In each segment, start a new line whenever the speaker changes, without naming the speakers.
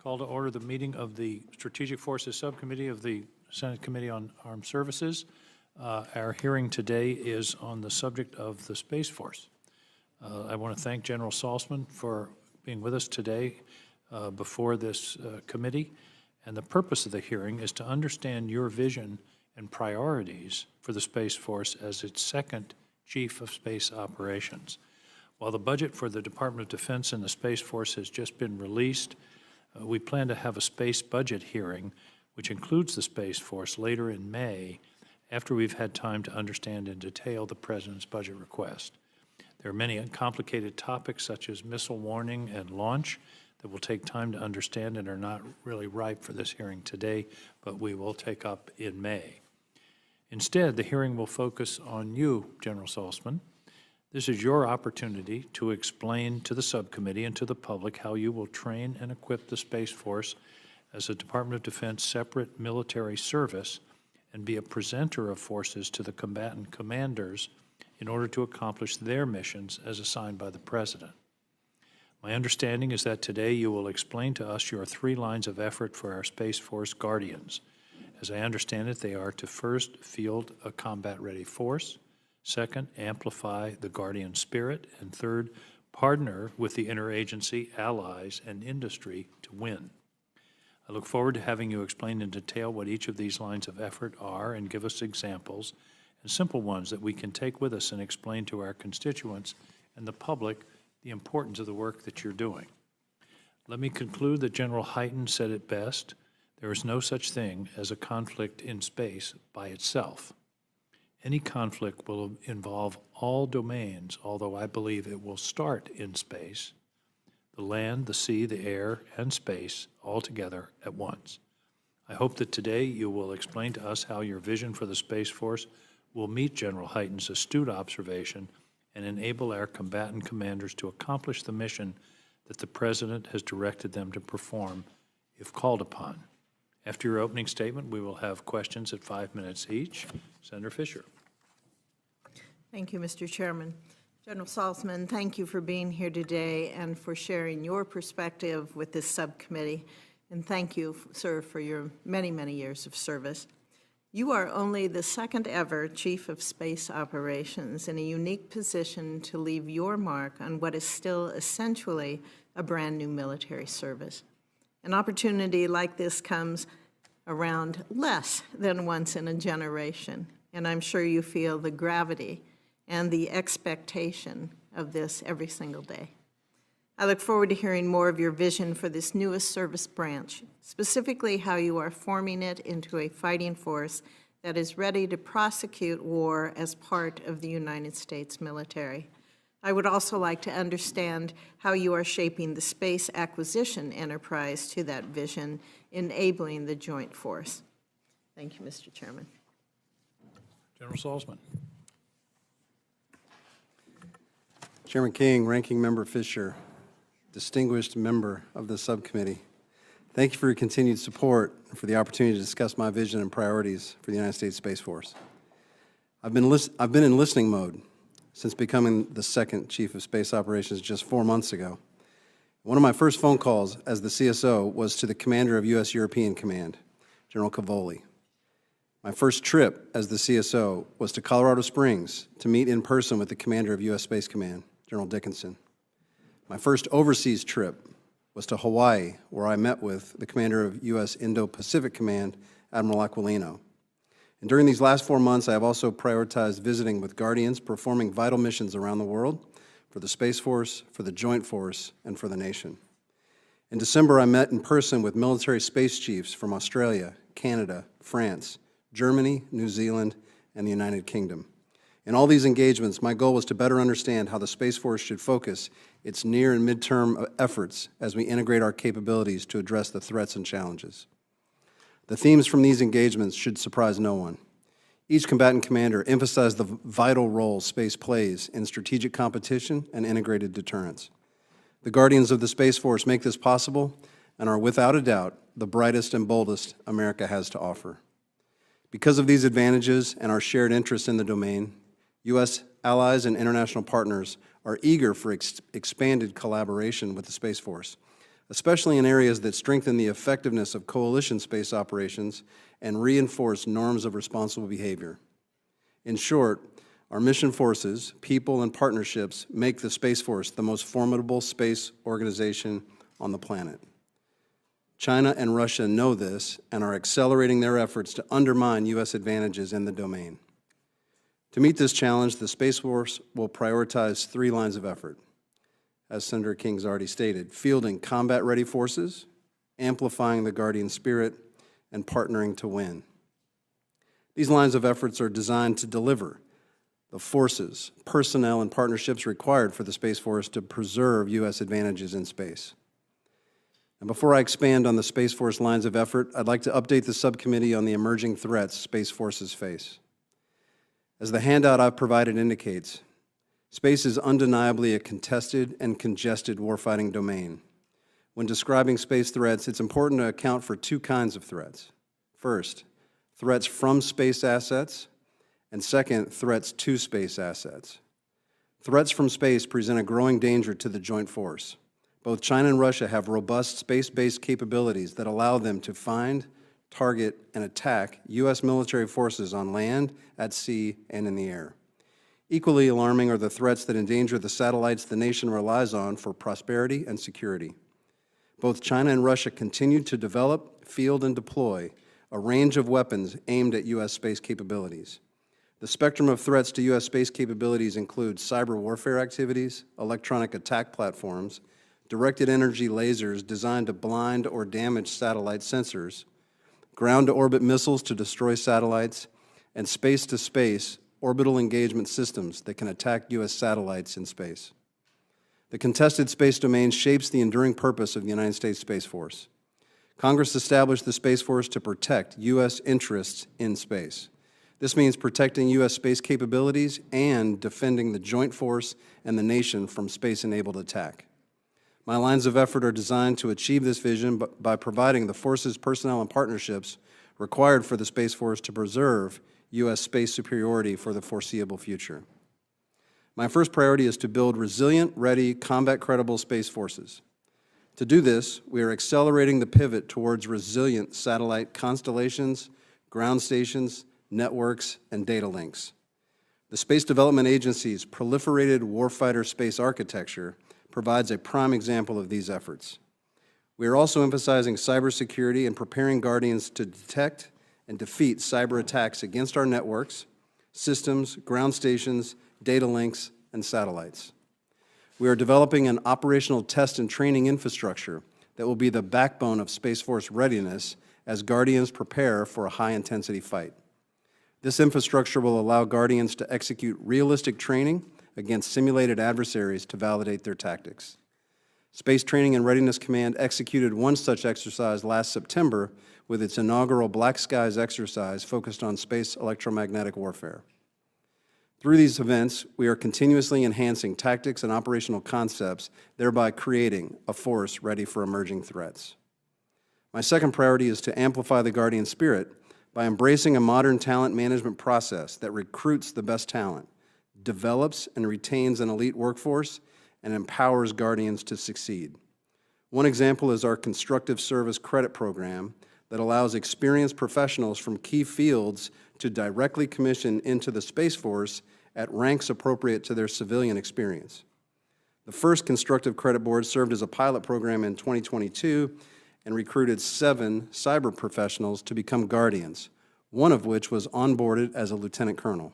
Call to order the meeting of the Strategic Forces Subcommittee of the Senate Committee on Armed Services. Our hearing today is on the subject of the Space Force. I want to thank General Saltzman for being with us today before this committee. And the purpose of the hearing is to understand your vision and priorities for the Space Force as its second Chief of Space Operations. While the budget for the Department of Defense and the Space Force has just been released, we plan to have a space budget hearing, which includes the Space Force, later in May, after we've had time to understand in detail the President's budget request. There are many complicated topics, such as missile warning and launch, that will take time to understand and are not really ripe for this hearing today, but we will take up in May. Instead, the hearing will focus on you, General Saltzman. This is your opportunity to explain to the subcommittee and to the public how you will train and equip the Space Force as a Department of Defense separate military service and be a presenter of forces to the combatant commanders in order to accomplish their missions as assigned by the President. My understanding is that today you will explain to us your 3 lines of effort for our Space Force Guardians. As I understand it, they are to first field a combat-ready force, second, amplify the Guardian spirit, and third, partner with the interagency, allies, and industry to win. I look forward to having you explain in detail what each of these lines of effort are and give us examples, and simple ones that we can take with us and explain to our constituents and the public the importance of the work that you're doing. Let me conclude that General Hyten said it best: there is no such thing as a conflict in space by itself. Any conflict will involve all domains, although I believe it will start in space, the land, the sea, the air, and space, all together at once. I hope that today you will explain to us how your vision for the Space Force will meet General Hyten's astute observation and enable our combatant commanders to accomplish the mission that the President has directed them to perform if called upon. After your opening statement, we will have questions at 5 minutes each. Senator Fisher.
Thank you, Mr. Chairman. General Saltzman, thank you for being here today and for sharing your perspective with this subcommittee. And thank you, sir, for your many, many years of service. You are only the second ever Chief of Space Operations in a unique position to leave your mark on what is still essentially a brand new military service. An opportunity like this comes around less than once in a generation, and I'm sure you feel the gravity and the expectation of this every single day. I look forward to hearing more of your vision for this newest service branch, specifically how you are forming it into a fighting force that is ready to prosecute war as part of the United States military. I would also like to understand how you are shaping the space acquisition enterprise to that vision, enabling the joint force. Thank you, Mr. Chairman.
General Saltzman.
Chairman King, Ranking Member Fisher, distinguished member of the subcommittee, thank you for your continued support and for the opportunity to discuss my vision and priorities for the United States Space Force. I've been in listening mode since becoming the second Chief of Space Operations just 4 months ago. One of my first phone calls as the CSO was to the commander of U.S. European Command, General Cavoli. My first trip as the CSO was to Colorado Springs to meet in person with the commander of U.S. Space Command, General Dickinson. My first overseas trip was to Hawaii, where I met with the commander of U.S. Indo-Pacific Command, Admiral Aquilino. And during these last 4 months, I have also prioritized visiting with Guardians performing vital missions around the world for the Space Force, for the Joint Force, and for the nation. In December, I met in person with military space chiefs from Australia, Canada, France, Germany, New Zealand, and the United Kingdom. In all these engagements, my goal was to better understand how the Space Force should focus its near and midterm efforts as we integrate our capabilities to address the threats and challenges. The themes from these engagements should surprise no one. Each combatant commander emphasized the vital role space plays in strategic competition and integrated deterrence. The Guardians of the Space Force make this possible and are without a doubt the brightest and boldest America has to offer. Because of these advantages and our shared interests in the domain, U.S. allies and international partners are eager for expanded collaboration with the Space Force, especially in areas that strengthen the effectiveness of coalition space operations and reinforce norms of responsible behavior. In short, our mission forces, people, and partnerships make the Space Force the most formidable space organization on the planet. China and Russia know this and are accelerating their efforts to undermine U.S. advantages in the domain. To meet this challenge, the Space Force will prioritize 3 lines of effort. As Senator King's already stated, fielding combat-ready forces, amplifying the Guardian spirit, and partnering to win. These lines of efforts are designed to deliver the forces, personnel, and partnerships required for the Space Force to preserve U.S. advantages in space. And before I expand on the Space Force lines of effort, I'd like to update the subcommittee on the emerging threats Space Forces face. As the handout I've provided indicates, space is undeniably a contested and congested warfighting domain. When describing space threats, it's important to account for 2 kinds of threats. First, threats from space assets, and second, threats to space assets. Threats from space present a growing danger to the joint force. Both China and Russia have robust space-based capabilities that allow them to find, target, and attack U.S. military forces on land, at sea, and in the air. Equally alarming are the threats that endanger the satellites the nation relies on for prosperity and security. Both China and Russia continue to develop, field, and deploy a range of weapons aimed at U.S. space capabilities. The spectrum of threats to U.S. space capabilities includes cyber warfare activities, electronic attack platforms, directed energy lasers designed to blind or damage satellite sensors, ground-to-orbit missiles to destroy satellites, and space-to-space orbital engagement systems that can attack U.S. satellites in space. The contested space domain shapes the enduring purpose of the United States Space Force. Congress established the Space Force to protect U.S. interests in space. This means protecting U.S. space capabilities and defending the joint force and the nation from space-enabled attack. My lines of effort are designed to achieve this vision by providing the forces, personnel, and partnerships required for the Space Force to preserve U.S. space superiority for the foreseeable future. My first priority is to build resilient, ready, combat-credible space forces. To do this, we are accelerating the pivot towards resilient satellite constellations, ground stations, networks, and data links. The Space Development Agency's proliferated warfighter space architecture provides a prime example of these efforts. We are also emphasizing cybersecurity and preparing Guardians to detect and defeat cyber attacks against our networks, systems, ground stations, data links, and satellites. We are developing an operational test and training infrastructure that will be the backbone of Space Force readiness as Guardians prepare for a high-intensity fight. This infrastructure will allow Guardians to execute realistic training against simulated adversaries to validate their tactics. Space Training and Readiness Command executed one such exercise last September with its inaugural Black Skies exercise focused on space electromagnetic warfare. Through these events, we are continuously enhancing tactics and operational concepts, thereby creating a force ready for emerging threats. My second priority is to amplify the Guardian spirit by embracing a modern talent management process that recruits the best talent, develops and retains an elite workforce, and empowers Guardians to succeed. One example is our Constructive Service Credit Program that allows experienced professionals from key fields to directly commission into the Space Force at ranks appropriate to their civilian experience. The first Constructive Credit Board served as a pilot program in 2022 and recruited 7 cyber professionals to become Guardians, one of which was onboarded as a lieutenant colonel.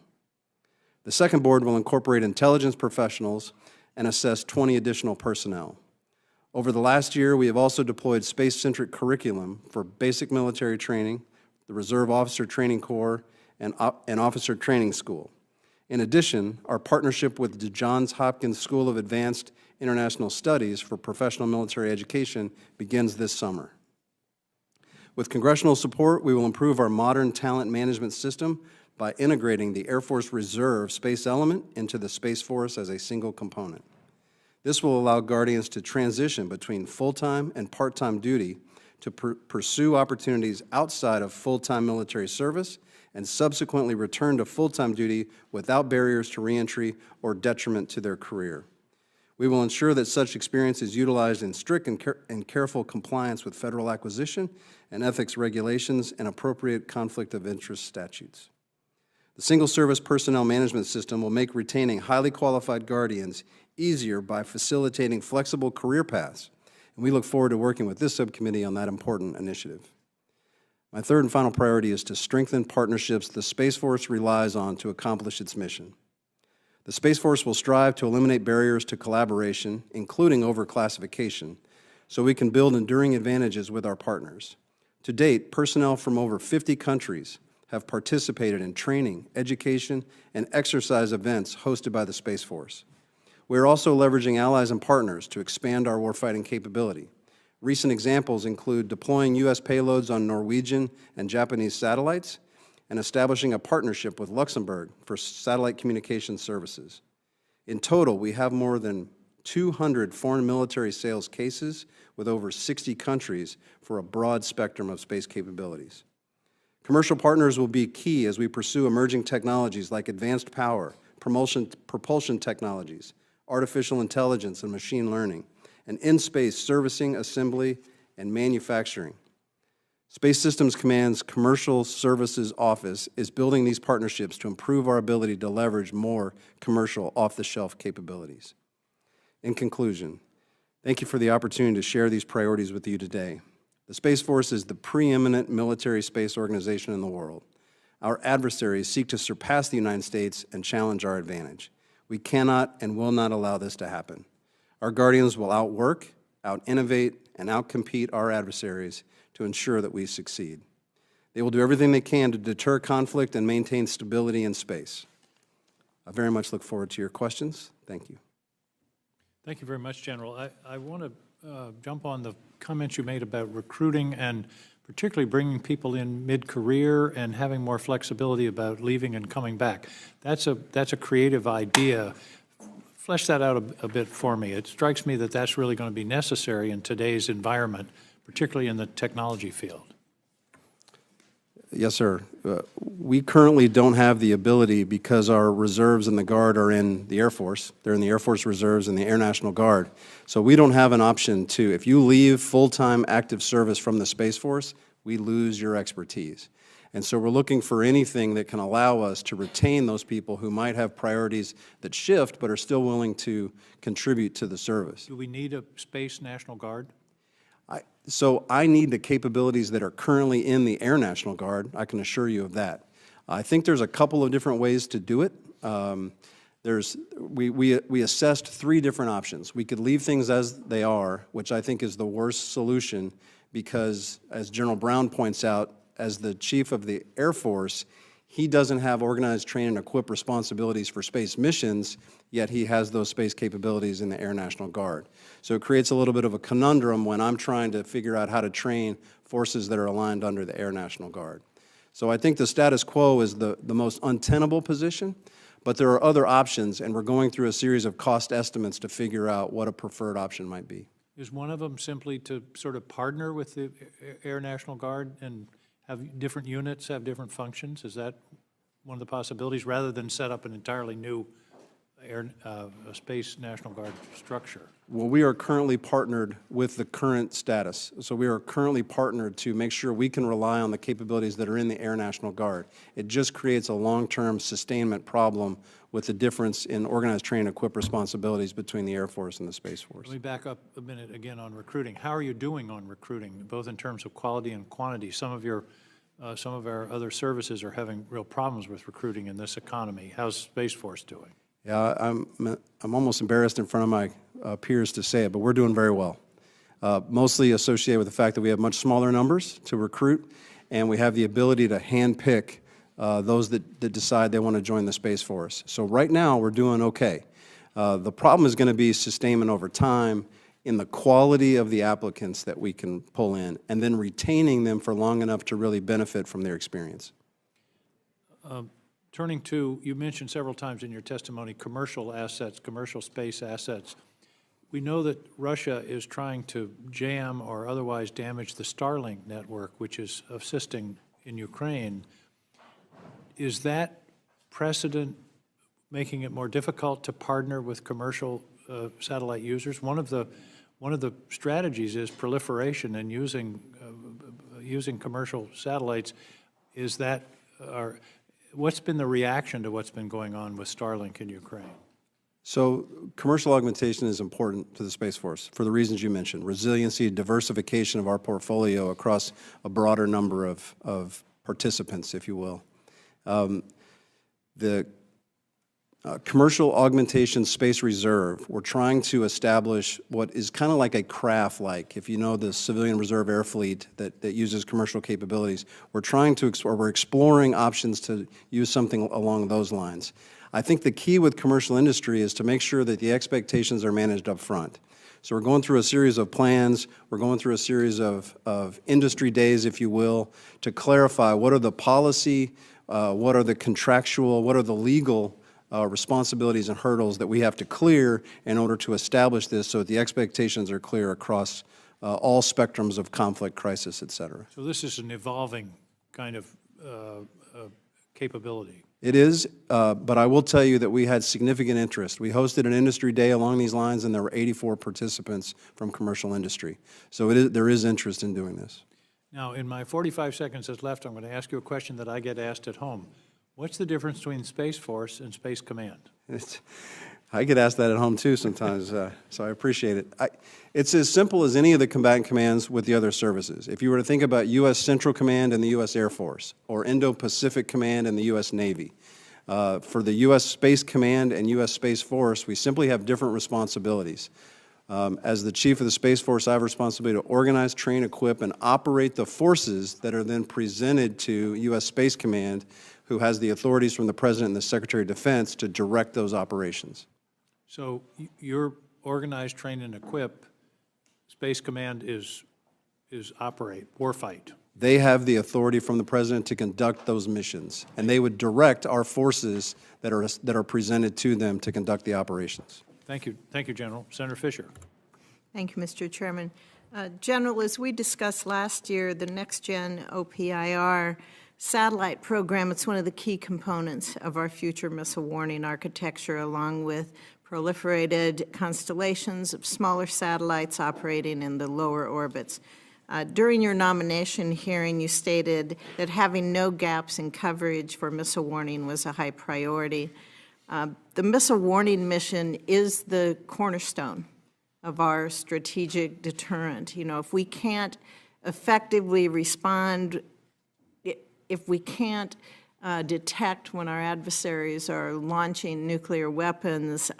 The second board will incorporate intelligence professionals and assess 20 additional personnel. Over the last year, we have also deployed space-centric curriculum for basic military training, the Reserve Officer Training Corps, and Officer Training School. In addition, our partnership with the Johns Hopkins School of Advanced International Studies for professional military education begins this summer. With congressional support, we will improve our modern talent management system by integrating the Air Force Reserve space element into the Space Force as a single component. This will allow Guardians to transition between full-time and part-time duty to pursue opportunities outside of full-time military service and subsequently return to full-time duty without barriers to reentry or detriment to their career. We will ensure that such experience is utilized in strict and careful compliance with federal acquisition and ethics regulations and appropriate conflict of interest statutes. The Single Service Personnel Management System will make retaining highly qualified guardians easier by facilitating flexible career paths, and we look forward to working with this subcommittee on that important initiative. My third and final priority is to strengthen partnerships the Space Force relies on to accomplish its mission. The Space Force will strive to eliminate barriers to collaboration, including overclassification, so we can build enduring advantages with our partners. To date, personnel from over 50 countries have participated in training, education, and exercise events hosted by the Space Force. We are also leveraging allies and partners to expand our warfighting capability. Recent examples include deploying U.S. payloads on Norwegian and Japanese satellites and establishing a partnership with Luxembourg for satellite communication services. In total, we have more than 200 foreign military sales cases with over 60 countries for a broad spectrum of space capabilities. Commercial partners will be key as we pursue emerging technologies like advanced power, propulsion technologies, artificial intelligence and machine learning, and in-space servicing, assembly, and manufacturing. Space Systems Command's Commercial Services Office is building these partnerships to improve our ability to leverage more commercial off-the-shelf capabilities. In conclusion, thank you for the opportunity to share these priorities with you today. The Space Force is the preeminent military space organization in the world. Our adversaries seek to surpass the United States and challenge our advantage. We cannot and will not allow this to happen. Our Guardians will outwork, out-innovate, and out-compete our adversaries to ensure that we succeed. They will do everything they can to deter conflict and maintain stability in space. I very much look forward to your questions. Thank you.
Thank you very much, General. I want to jump on the comments you made about recruiting and particularly bringing people in mid-career and having more flexibility about leaving and coming back. That's a creative idea. Flesh that out a bit for me. It strikes me that that's really going to be necessary in today's environment, particularly in the technology field.
Yes, sir. We currently don't have the ability because our reserves and the Guard are in the Air Force. They're in the Air Force Reserves and the Air National Guard. So we don't have an option to, if you leave full-time active service from the Space Force, we lose your expertise. And so we're looking for anything that can allow us to retain those people who might have priorities that shift but are still willing to contribute to the service.
Do we need a Space National Guard?
So I need the capabilities that are currently in the Air National Guard. I can assure you of that. I think there's a couple of different ways to do it. We assessed 3 different options. We could leave things as they are, which I think is the worst solution because, as General Brown points out, as the Chief of the Air Force, he doesn't have organized, train, and equip responsibilities for space missions, yet he has those space capabilities in the Air National Guard. So it creates a little bit of a conundrum when I'm trying to figure out how to train forces that are aligned under the Air National Guard. So I think the status quo is the most untenable position, but there are other options, and we're going through a series of cost estimates to figure out what a preferred option might be.
Is one of them simply to sort of partner with the Air National Guard and have different units have different functions? Is that one of the possibilities, rather than set up an entirely new Space National Guard structure?
Well, we are currently partnered with the current status. So we are currently partnered to make sure we can rely on the capabilities that are in the Air National Guard. It just creates a long-term sustainment problem with the difference in organized, train, and equip responsibilities between the Air Force and the Space Force.
Let me back up a minute again on recruiting. How are you doing on recruiting, both in terms of quality and quantity? Some of our other services are having real problems with recruiting in this economy. How's Space Force doing?
Yeah, I'm almost embarrassed in front of my peers to say it, but we're doing very well. Mostly associated with the fact that we have much smaller numbers to recruit, and we have the ability to handpick those that decide they want to join the Space Force. So right now, we're doing okay. The problem is going to be sustainment over time in the quality of the applicants that we can pull in, and then retaining them for long enough to really benefit from their experience.
Turning to, you mentioned several times in your testimony, commercial assets, commercial space assets. We know that Russia is trying to jam or otherwise damage the Starlink network, which is assisting in Ukraine. Is that precedent making it more difficult to partner with commercial satellite users. One of the strategies is proliferation and using commercial satellites. Is that, what's been the reaction to what's been going on with Starlink in Ukraine?
So commercial augmentation is important to the Space Force for the reasons you mentioned: resiliency, diversification of our portfolio across a broader number of participants, if you will. The Commercial Augmentation Space Reserve, we're trying to establish what is kind of like a craft, like if you know the Civilian Reserve Air Fleet that uses commercial capabilities. We're trying to, we're exploring options to use something along those lines. I think the key with commercial industry is to make sure that the expectations are managed up front. So we're going through a series of plans, we're going through a series of industry days, if you will, to clarify what are the policy, what are the contractual, what are the legal responsibilities and hurdles that we have to clear in order to establish this so that the expectations are clear across all spectrums of conflict, crisis, et cetera.
So this is an evolving kind of capability.
It is, but I will tell you that we had significant interest. We hosted an industry day along these lines, and there were 84 participants from commercial industry. So there is interest in doing this.
Now, in my 45 seconds that's left, I'm going to ask you a question that I get asked at home. What's the difference between Space Force and Space Command?
I get asked that at home too sometimes, so I appreciate it. It's as simple as any of the combatant commands with the other services. If you were to think about U.S. Central Command and the U.S. Air Force, or Indo-Pacific Command and the U.S. Navy, for the U.S. Space Command and U.S. Space Force, we simply have different responsibilities. As the Chief of the Space Force, I have responsibility to organize, train, equip, and operate the forces that are then presented to U.S. Space Command, who has the authorities from the President and the Secretary of Defense to direct those operations.
So you're organize, train, and equip. Space Command is operate, warfight.
They have the authority from the President to conduct those missions, and they would direct our forces that are presented to them to conduct the operations.
Thank you, General. Senator Fisher.
Thank you, Mr. Chairman. General, as we discussed last year, the next-gen OPIR satellite program, it's one of the key components of our future missile warning architecture, along with proliferated constellations of smaller satellites operating in the lower orbits. During your nomination hearing, you stated that having no gaps in coverage for missile warning was a high priority. The missile warning mission is the cornerstone of our strategic deterrent. You know, if we can't effectively respond, if we can't detect when our adversaries are launching nuclear weapons,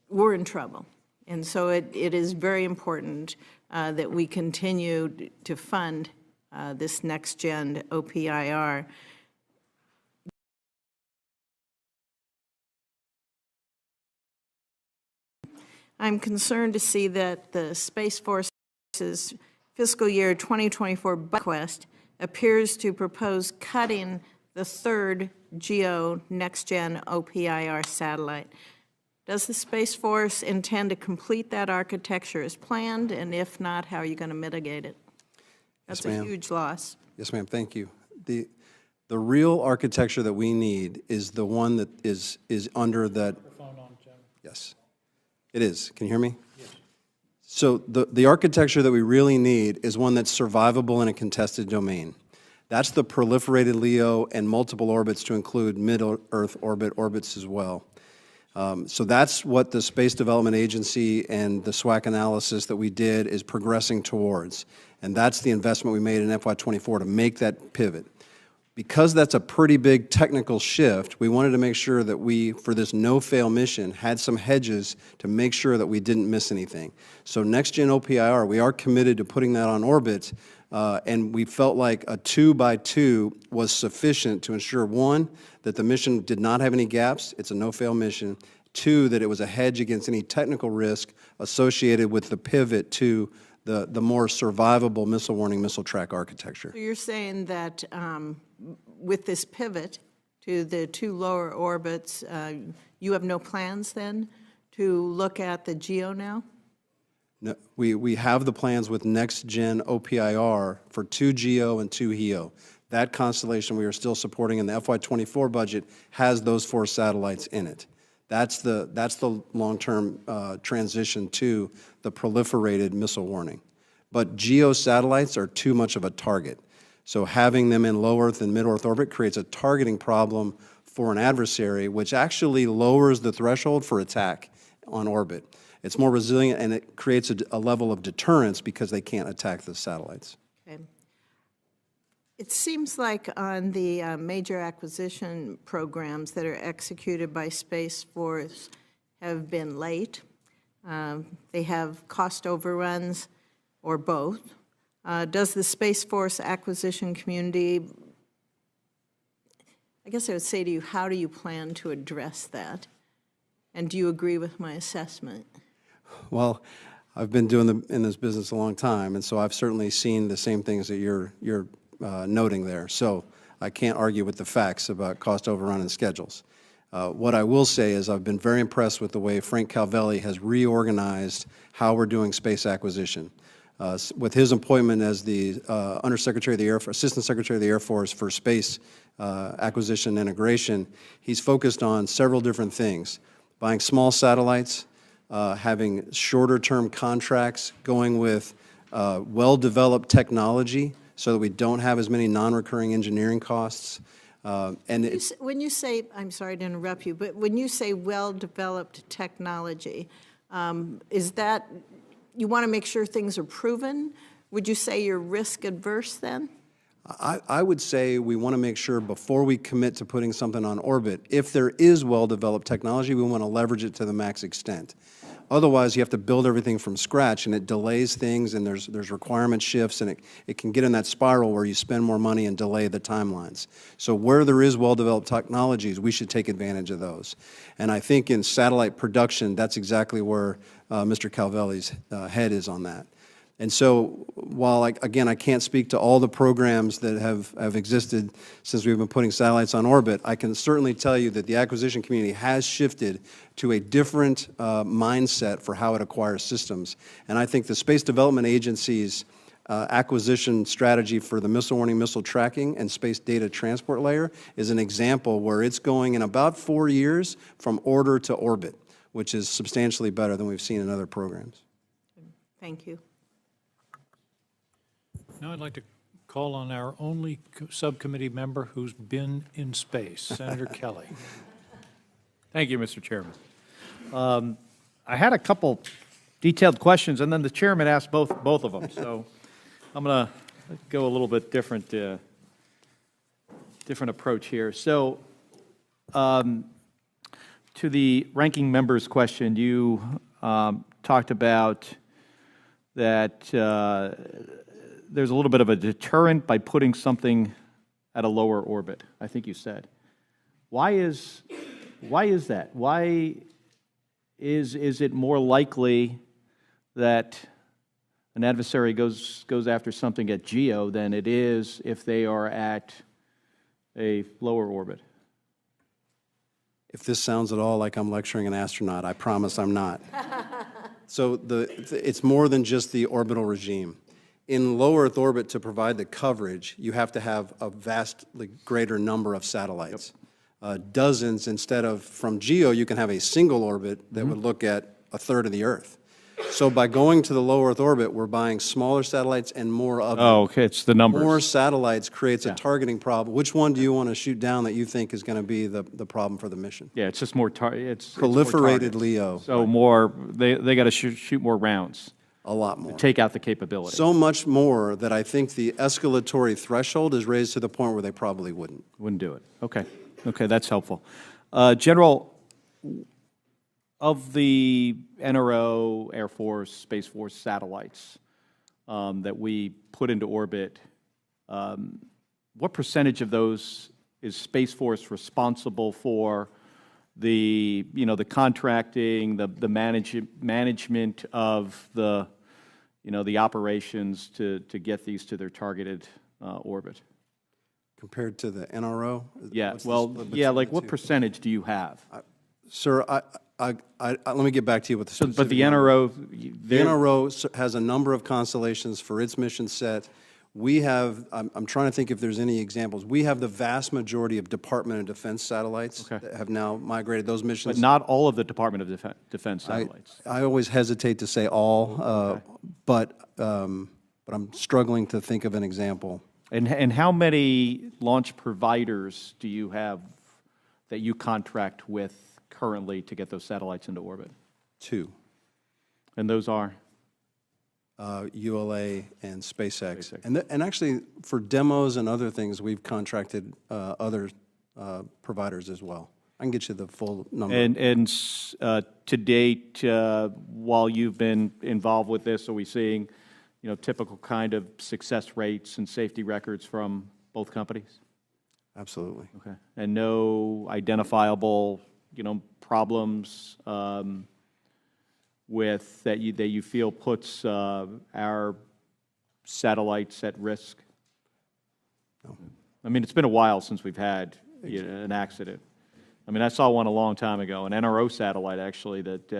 we're in trouble. And so it is very important that we continue to fund this next-gen OPIR. I'm concerned to see that the Space Force's fiscal year 2024 request appears to propose cutting the third GEO next-gen OPIR satellite. Does the Space Force intend to complete that architecture as planned? And if not, how are you going to mitigate it? That's a huge loss.
Yes, ma'am. Thank you. The real architecture that we need is the one that is under that. Yes, it is. Can you hear me? Yes. So the architecture that we really need is one that's survivable in a contested domain. That's the proliferated LEO and multiple orbits to include mid-Earth orbits as well. So that's what the Space Development Agency and the SWAC analysis that we did is progressing towards. And that's the investment we made in FY24 to make that pivot. Because that's a pretty big technical shift, we wanted to make sure that we, for this no-fail mission, had some hedges to make sure that we didn't miss anything. So next-gen OPIR, we are committed to putting that on orbit, and we felt like a 2x2 was sufficient to ensure, one, that the mission did not have any gaps, it's a no-fail mission, two, that it was a hedge against any technical risk associated with the pivot to the more survivable missile warning, missile track architecture.
So you're saying that with this pivot to the two lower orbits, you have no plans then to look at the GEO now?
No, we have the plans with next-gen OPIR for 2 GEO and 2 HEO. That constellation we are still supporting in the FY24 budget has those 4 satellites in it. That's the long-term transition to the proliferated missile warning. But GEO satellites are too much of a target. So having them in low Earth and mid-Earth orbit creates a targeting problem for an adversary, which actually lowers the threshold for attack on orbit. It's more resilient, and it creates a level of deterrence because they can't attack the satellites.
Okay. It seems like on the major acquisition programs that are executed by Space Force have been late. They have cost overruns or both. Does the Space Force acquisition community, I guess I would say to you, how do you plan to address that? And do you agree with my assessment?
Well, I've been doing in this business a long time, and so I've certainly seen the same things that you're noting there. So I can't argue with the facts about cost overrun and schedules. What I will say is I've been very impressed with the way Frank Calvelli has reorganized how we're doing space acquisition. With his appointment as the Undersecretary of the Assistant Secretary of the Air Force for Space Acquisition and Integration, he's focused on several different things: buying small satellites, having shorter-term contracts, going with well-developed technology so that we don't have as many non-recurring engineering costs.
When you say, I'm sorry to interrupt you, but when you say well-developed technology, is that you want to make sure things are proven? Would you say you're risk adverse then?
I would say we want to make sure before we commit to putting something on orbit, if there is well-developed technology, we want to leverage it to the max extent. Otherwise, you have to build everything from scratch, and it delays things, and there's requirement shifts, and it can get in that spiral where you spend more money and delay the timelines. So where there is well-developed technologies, we should take advantage of those. And I think in satellite production, that's exactly where Mr. Calvelli's head is on that. And so while, again, I can't speak to all the programs that have existed since we've been putting satellites on orbit, I can certainly tell you that the acquisition community has shifted to a different mindset for how it acquires systems. And I think the Space Development Agency's acquisition strategy for the missile warning, missile tracking, and space data transport layer is an example where it's going in about 4 years from order to orbit, which is substantially better than we've seen in other programs.
Thank you.
Now I'd like to call on our only subcommittee member who's been in space, Senator Kelly.
Thank you, Mr. Chairman. I had a couple detailed questions, and then the chairman asked both of them. So I'm going to go a little bit different approach here. So to the ranking member's question, you talked about that there's a little bit of a deterrent by putting something at a lower orbit, I think you said. Why is that? Why is it more likely that an adversary goes after something at GEO than it is if they are at a lower orbit?
If this sounds at all like I'm lecturing an astronaut, I promise I'm not. So it's more than just the orbital regime. In low Earth orbit, to provide the coverage, you have to have a vastly greater number of satellites. Yep. Dozens instead of, from GEO, you can have a single orbit that would look at a third of the Earth. So by going to the low Earth orbit, we're buying smaller satellites and more of them.
Oh, okay, it's the numbers.
More satellites creates a targeting problem. Which one do you want to shoot down that you think is going to be the problem for the mission?
Yeah, it's just more it's
proliferated
more
LEO.
So more, they got to shoot more rounds.
A lot more.
To take out the capability.
So much more that I think the escalatory threshold is raised to the point where they probably wouldn't.
Wouldn't do it. Okay. Okay, that's helpful. General, of the NRO, Air Force, Space Force satellites that we put into orbit, what percentage of those is Space Force responsible for? The contracting, the management of the operations to get these to their targeted orbit.
Compared to the NRO?
Yeah. Well, yeah. Like, what percentage do you have?
Sir, let me get back to you with the specific
But the
number.
NRO,
The NRO has a number of constellations for its mission set. We have, I'm trying to think if there's any examples. We have the vast majority of Department of Defense satellites
Okay.
that have now migrated those missions.
But not all of the Department of Defense satellites.
I always hesitate to say all,
Okay.
but I'm struggling to think of an example.
And how many launch providers do you have that you contract with currently to get those satellites into orbit?
2,
And those are?
ULA and SpaceX. And actually, for demos and other things, we've contracted other providers as well. I can get you the full number.
And to date, while you've been involved with this, are we seeing, typical kind of success rates and safety records from both companies?
Absolutely.
Okay. And no identifiable, problems with that you feel puts our satellites at risk?
No.
I mean, it's been a while since we've had an accident. I mean, I saw one a long time ago, an NRO satellite, actually, that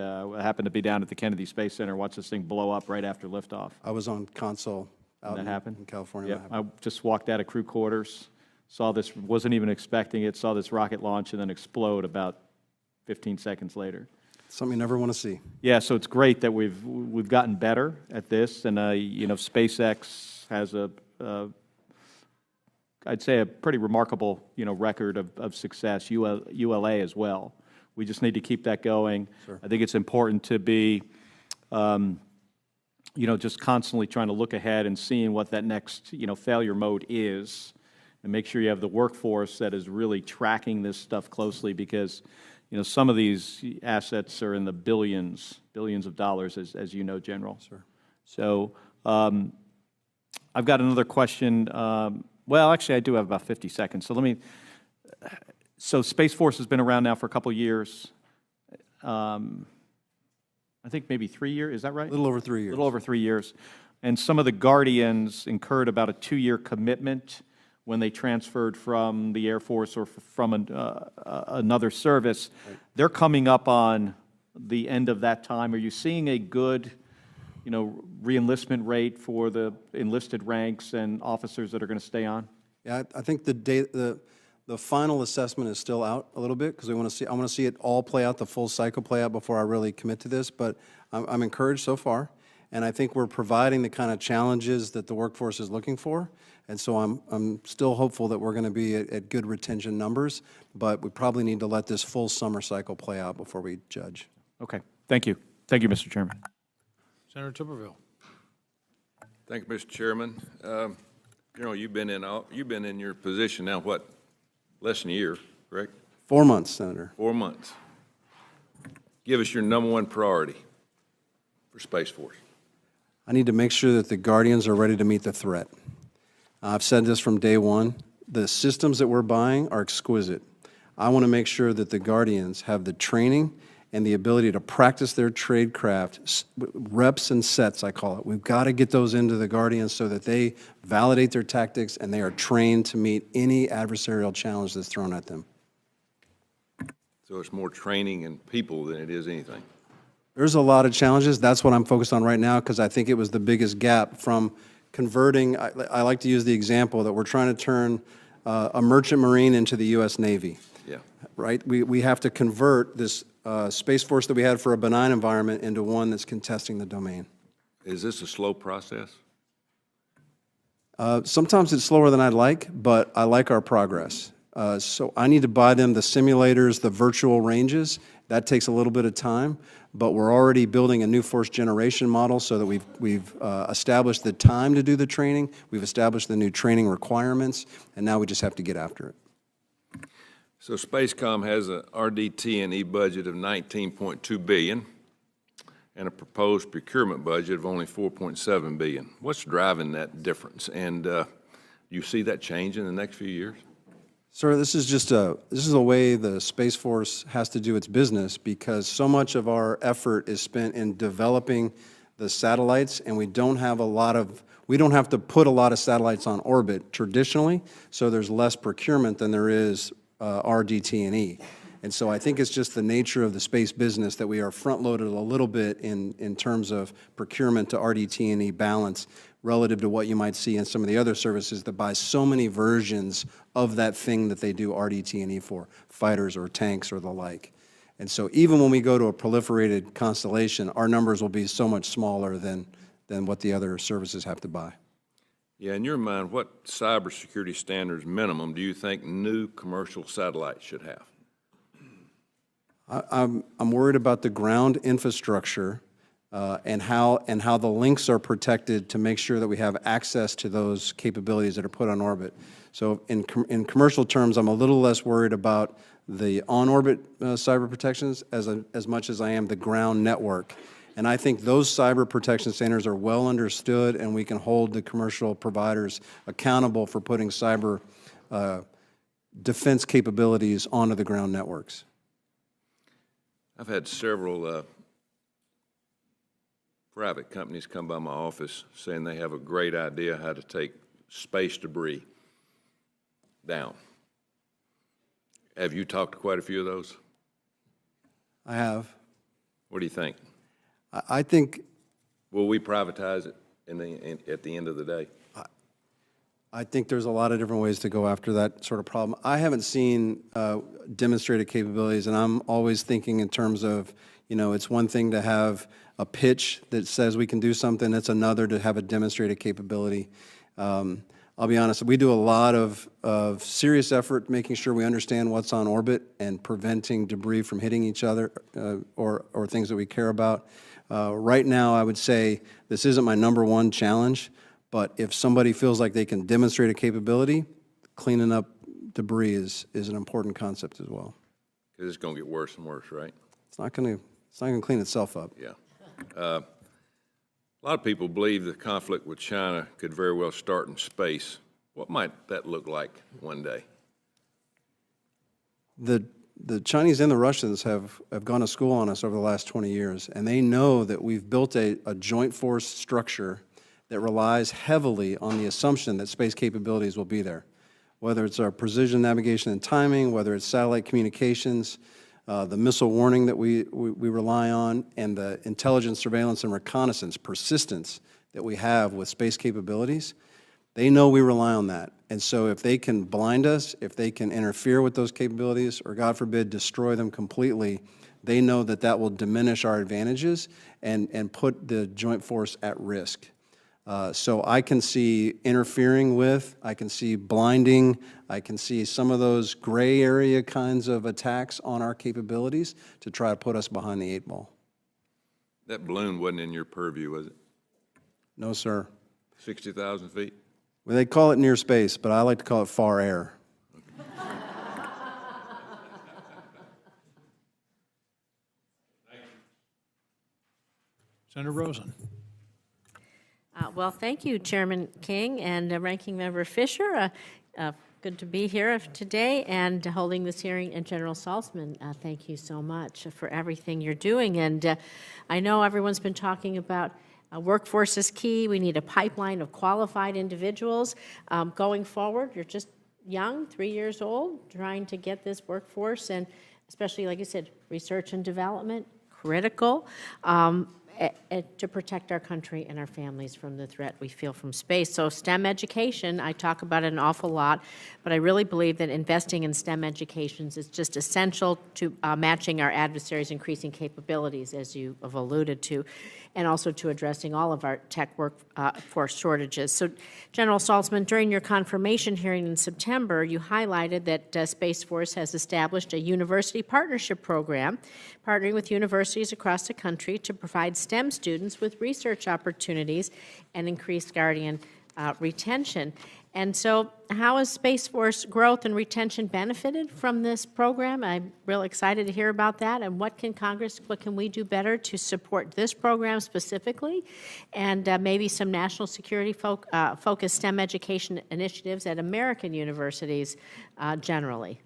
happened to be down at the Kennedy Space Center. Watched this thing blow up right after liftoff.
I was on console out
That happened?
in California.
Yeah, I just walked out of crew quarters, saw this, wasn't even expecting it, saw this rocket launch and then explode about 15 seconds later.
Something you never want to see.
Yeah, so it's great that we've gotten better at this, and SpaceX has I'd say a pretty remarkable record of success. ULA as well. We just need to keep that going.
Sure.
I think it's important to be, just constantly trying to look ahead and seeing what that next failure mode is, and make sure you have the workforce that is really tracking this stuff closely, because some of these assets are in the billions of dollars, as you know, General.
Sure.
So I've got another question. Well, actually, I do have about 50 seconds. So Space Force has been around now for a couple of years. I think maybe 3 years, is that right?
A little over 3 years.
A little over 3 years. And some of the Guardians incurred about a 2-year commitment when they transferred from the Air Force or from another service. Right. They're coming up on the end of that time. Are you seeing a good, re-enlistment rate for the enlisted ranks and officers that are going to stay on?
Yeah, I think the final assessment is still out a little bit, because I want to see it all play out, the full cycle play out, before I really commit to this. But I'm encouraged so far, and I think we're providing the kind of challenges that the workforce is looking for. And so I'm still hopeful that we're going to be at good retention numbers, but we probably need to let this full summer cycle play out before we judge.
Okay. Thank you. Thank you, Mr. Chairman.
Senator Tuberville.
Thank you, Mr. Chairman. You've been in your position now, what, less than a year, correct?
4 months, Senator.
4 months. Give us your #1 priority for Space Force.
I need to make sure that the Guardians are ready to meet the threat. I've said this from day one. The systems that we're buying are exquisite. I want to make sure that the Guardians have the training and the ability to practice their tradecraft, reps and sets, I call it. We've got to get those into the Guardians so that they validate their tactics and they are trained to meet any adversarial challenge that's thrown at them.
So it's more training and people than it is anything.
There's a lot of challenges. That's what I'm focused on right now, because I think it was the biggest gap from converting. I like to use the example that we're trying to turn a merchant marine into the U.S. Navy.
Yeah.
Right? We have to convert this Space Force that we had for a benign environment into one that's contesting the domain.
Is this a slow process?
Sometimes it's slower than I'd like, but I like our progress. So I need to buy them the simulators, the virtual ranges. That takes a little bit of time, but we're already building a new force generation model so that we've established the time to do the training, we've established the new training requirements, and now we just have to get after it.
So Spacecom has a RDT&E budget of $19.2 billion and a proposed procurement budget of only $4.7 billion. What's driving that difference? And you see that change in the next few years?
Sir, this is a way the Space Force has to do its business, because so much of our effort is spent in developing the satellites, and we don't have to put a lot of satellites on orbit traditionally, so there's less procurement than there is RDT&E. And so I think it's just the nature of the space business that we are front-loaded a little bit in terms of procurement to RDT&E balance. relative to what you might see in some of the other services that buy so many versions of that thing that they do RDT&E for, fighters or tanks or the like. And so even when we go to a proliferated constellation, our numbers will be so much smaller than what the other services have to buy.
Yeah, in your mind, what cybersecurity standards minimum do you think new commercial satellites should have?
I'm worried about the ground infrastructure and how the links are protected to make sure that we have access to those capabilities that are put on orbit. So in commercial terms, I'm a little less worried about the on-orbit cyber protections as much as I am the ground network. And I think those cyber protection standards are well understood, and we can hold the commercial providers accountable for putting cyber defense capabilities onto the ground networks.
I've had several private companies come by my office saying they have a great idea how to take space debris down. Have you talked to quite a few of those?
I have.
What do you think?
I think.
Will we privatize it at the end of the day?
I think there's a lot of different ways to go after that sort of problem. I haven't seen demonstrated capabilities, and I'm always thinking in terms of, it's one thing to have a pitch that says we can do something, it's another to have a demonstrated capability. I'll be honest, we do a lot of serious effort making sure we understand what's on orbit and preventing debris from hitting each other or things that we care about. Right now, I would say this isn't my #1 challenge, but if somebody feels like they can demonstrate a capability, cleaning up debris is an important concept as well.
Because it's going to get worse and worse, right?
It's not going to clean itself up.
Yeah. A lot of people believe the conflict with China could very well start in space. What might that look like one day?
The Chinese and the Russians have gone to school on us over the last 20 years, and they know that we've built a joint force structure that relies heavily on the assumption that space capabilities will be there, whether it's our precision navigation and timing, whether it's satellite communications, the missile warning that we rely on, and the intelligence, surveillance, and reconnaissance persistence that we have with space capabilities. They know we rely on that. And so if they can blind us, if they can interfere with those capabilities, or God forbid, destroy them completely, they know that that will diminish our advantages and put the joint force at risk. So I can see interfering with, I can see blinding, I can see some of those gray area kinds of attacks on our capabilities to try to put us behind the 8 ball.
That balloon wasn't in your purview, was it?
No, sir.
60,000 feet?
Well, they call it near space, but I like to call it far air.
Senator Rosen.
Well, thank you, Chairman King and Ranking Member Fisher. Good to be here today and holding this hearing. And General Saltzman, thank you so much for everything you're doing. And I know everyone's been talking about workforce is key. We need a pipeline of qualified individuals. Going forward, you're just young, 3 years old, trying to get this workforce, and especially, like you said, research and development, critical. To protect our country and our families from the threat we feel from space. So STEM education, I talk about it an awful lot, but I really believe that investing in STEM educations is just essential to matching our adversaries' increasing capabilities, as you have alluded to, and also to addressing all of our tech workforce shortages. So, General Saltzman, during your confirmation hearing in September, you highlighted that Space Force has established a university partnership program, partnering with universities across the country to provide STEM students with research opportunities and increased Guardian retention. And so how has Space Force growth and retention benefited from this program? I'm real excited to hear about that. And what can we do better to support this program specifically? And maybe some national security focused STEM education initiatives at American universities generally.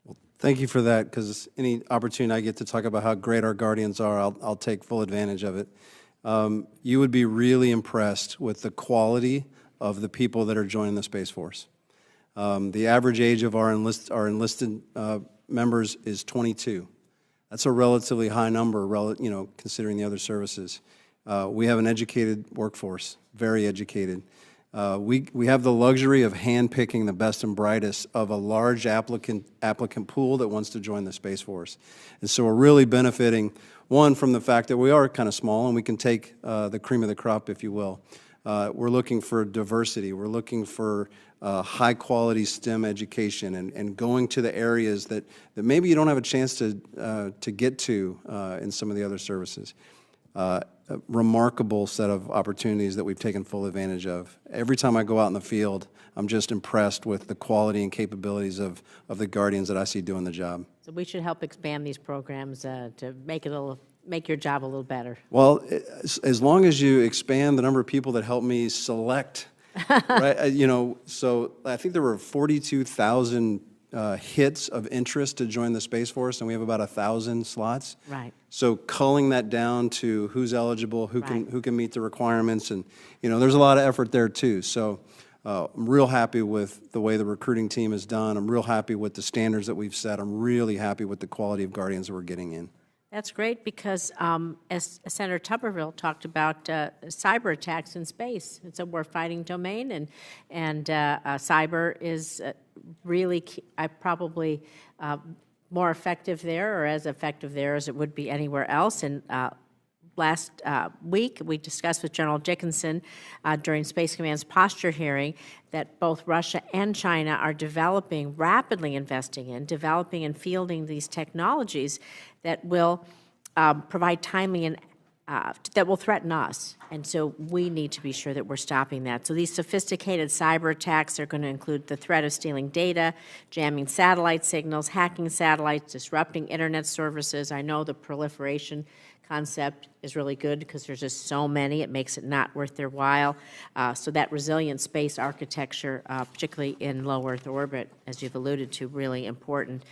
Well, thank you for that, because any opportunity I get to talk about how great our Guardians are, I'll take full advantage of it. You would be really impressed with the quality of the people that are joining the Space Force. The average age of our enlisted members is 22. That's a relatively high number, considering the other services. We have an educated workforce, very educated. We have the luxury of handpicking the best and brightest of a large applicant pool that wants to join the Space Force. And so we're really benefiting, one, from the fact that we are kind of small and we can take the cream of the crop, if you will. We're looking for diversity. We're looking for high-quality STEM education and going to the areas that maybe you don't have a chance to get to in some of the other services. A remarkable set of opportunities that we've taken full advantage of. Every time I go out in the field, I'm just impressed with the quality and capabilities of the Guardians that I see doing the job.
So we should help expand these programs to make your job a little better.
Well, as long as you expand the number of people that help me select, right? So I think there were 42,000 hits of interest to join the Space Force, and we have about 1,000 slots.
Right.
So culling that down to who's eligible, who can meet the requirements, and there's a lot of effort there too. So I'm real happy with the way the recruiting team is done. I'm real happy with the standards that we've set. I'm really happy with the quality of Guardians that we're getting in.
That's great because, as Senator Tuberville talked about, cyber attacks in space. It's a war-fighting domain, and cyber is really probably more effective there, or as effective there as it would be anywhere else. And last week, we discussed with General Dickinson during Space Command's posture hearing that both Russia and China are rapidly investing in, developing and fielding these technologies that will provide timely and that will threaten us. And so we need to be sure that we're stopping that. So these sophisticated cyber attacks are going to include the threat of stealing data, jamming satellite signals, hacking satellites, disrupting internet services. I know the proliferation concept is really good because there's just so many. It makes it not worth their while. So that resilient space architecture, particularly in low Earth orbit, as you've alluded to, really important.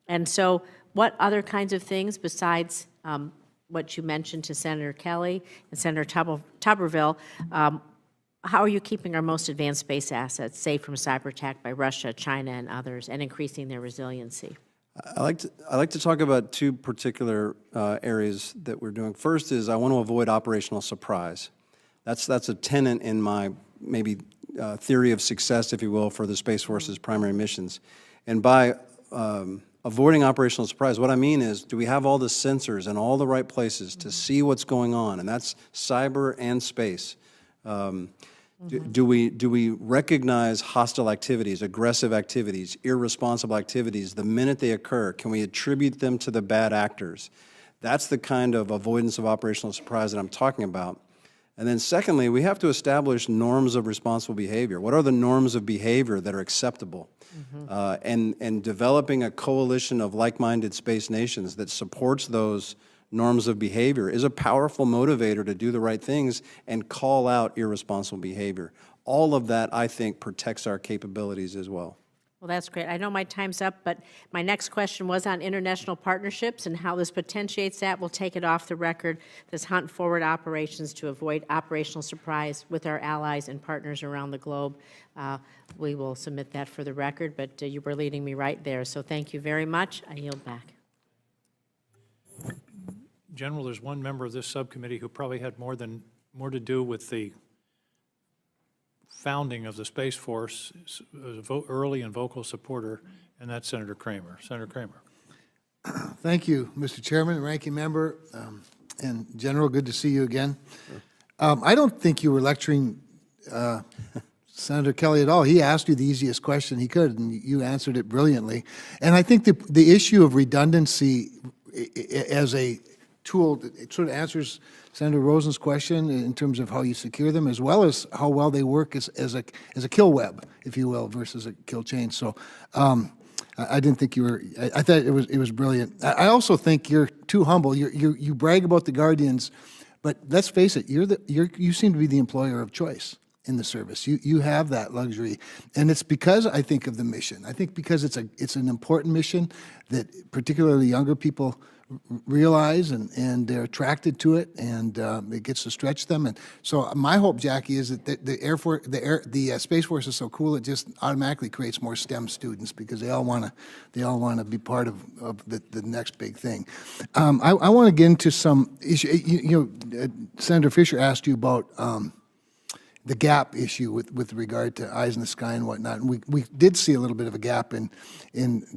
And so what other kinds of things besides what you mentioned to Senator Kelly and Senator Tuberville, how are you keeping our most advanced space assets safe from cyber attack by Russia, China, and others, and increasing their resiliency?
I like to talk about two particular areas that we're doing. First is I want to avoid operational surprise. That's a tenet in my maybe theory of success, if you will, for the Space Force's primary missions. And by avoiding operational surprise, what I mean is, do we have all the sensors in all the right places to see what's going on? And that's cyber and space. Do we recognize hostile activities, aggressive activities, irresponsible activities the minute they occur? Can we attribute them to the bad actors? That's the kind of avoidance of operational surprise that I'm talking about. And then secondly, we have to establish norms of responsible behavior. What are the norms of behavior that are acceptable? And developing a coalition of like-minded space nations that supports those norms of behavior is a powerful motivator to do the right things and call out irresponsible behavior. All of that, I think, protects our capabilities as well.
Well, that's great. I know my time's up, but my next question was on international partnerships and how this potentiates that. We'll take it off the record, this hunt forward operations to avoid operational surprise with our allies and partners around the globe. We will submit that for the record, but you were leading me right there. So thank you very much. I yield back.
General, there's one member of this subcommittee who probably had more to do with the founding of the Space Force, early and vocal supporter, and that's Senator Kramer. Senator Kramer.
Thank you, Mr. Chairman, Ranking Member, and General, good to see you again. I don't think you were lecturing Senator Kelly at all. He asked you the easiest question he could, and you answered it brilliantly. And I think the issue of redundancy as a tool, it sort of answers Senator Rosen's question in terms of how you secure them, as well as how well they work as a kill web, if you will, versus a kill chain. So I didn't think you were. I thought it was brilliant. I also think you're too humble. You brag about the Guardians, but let's face it, you seem to be the employer of choice in the service. You have that luxury, and it's because I think of the mission. I think because it's an important mission that particularly younger people realize, and they're attracted to it, and it gets to stretch them. And so my hope, Jackie, is that the Space Force is so cool it just automatically creates more STEM students because they all want to be part of the next big thing. I want to get into some issue. Senator Fisher asked you about the gap issue with regard to eyes in the sky and whatnot. And we did see a little bit of a gap in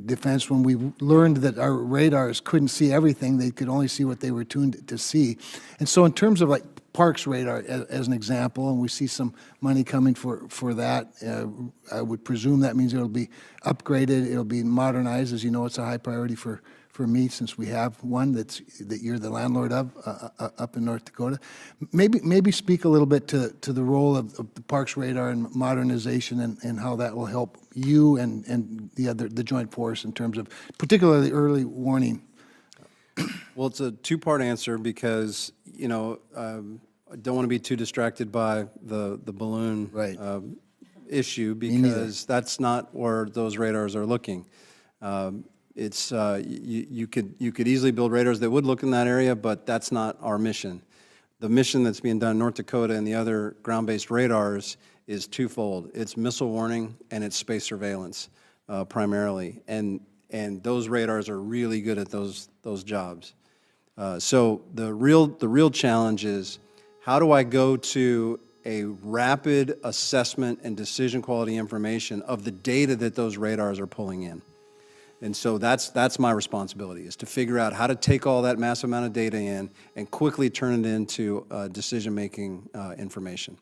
defense when we learned that our radars couldn't see everything. They could only see what they were tuned to see. And so in terms of like Parks radar as an example, and we see some money coming for that, I would presume that means it'll be upgraded, it'll be modernized. As you know, it's a high priority for me, since we have one that you're the landlord of up in North Dakota. Maybe speak a little bit to the role of the Parks radar and modernization, and how that will help you and the Joint Force in terms of particularly early warning.
Well, it's a two-part answer because, you know, I don't want to be too distracted by the balloon
Right.
Issue, because that's not where those radars are looking. It's you could easily build radars that would look in that area, but that's not our mission. The mission that's being done in North Dakota and the other ground-based radars is twofold. It's missile warning and it's space surveillance primarily, and those radars are really good at those jobs. So the real challenge is, how do I go to a rapid assessment and decision quality information of the data that those radars are pulling in? And so that's my responsibility, is to figure out how to take all that massive amount of data in and quickly turn it into decision-making information.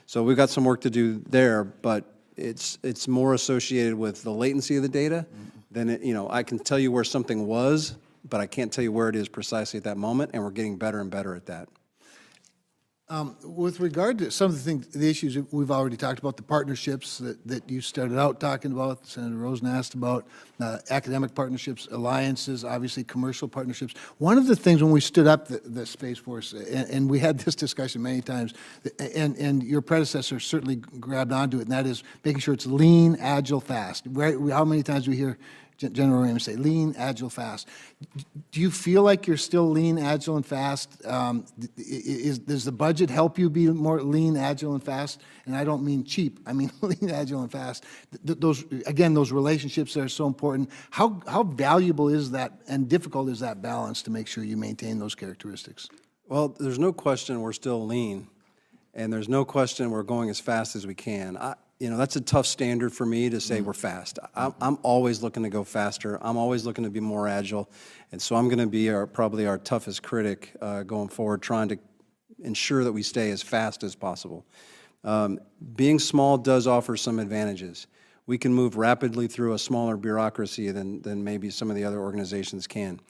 So we've got some work to do there, but it's more associated with the latency of the data than it, you know, I can tell you where something was, but I can't tell you where it is precisely at that moment, and we're getting better and better at that.
With regard to some of the issues that we've already talked about, the partnerships that you started out talking about, Senator Rosen asked about, academic partnerships, alliances, obviously commercial partnerships. One of the things when we stood up the Space Force, and we had this discussion many times, and your predecessor certainly grabbed onto it, and that is making sure it's lean, agile, fast. How many times do we hear General Raymond say, lean, agile, fast? Do you feel like you're still lean, agile, and fast? Does the budget help you be more lean, agile, and fast? And I don't mean cheap. I mean lean, agile, and fast. Those relationships are so important. How valuable is that and difficult is that balance to make sure you maintain those characteristics?
Well, there's no question we're still lean, and there's no question we're going as fast as we can. You know, that's a tough standard for me to say we're fast. I'm always looking to go faster. I'm always looking to be more agile. And so I'm going to be probably our toughest critic going forward, trying to ensure that we stay as fast as possible. Being small does offer some advantages. We can move rapidly through a smaller bureaucracy than maybe some of the other organizations can.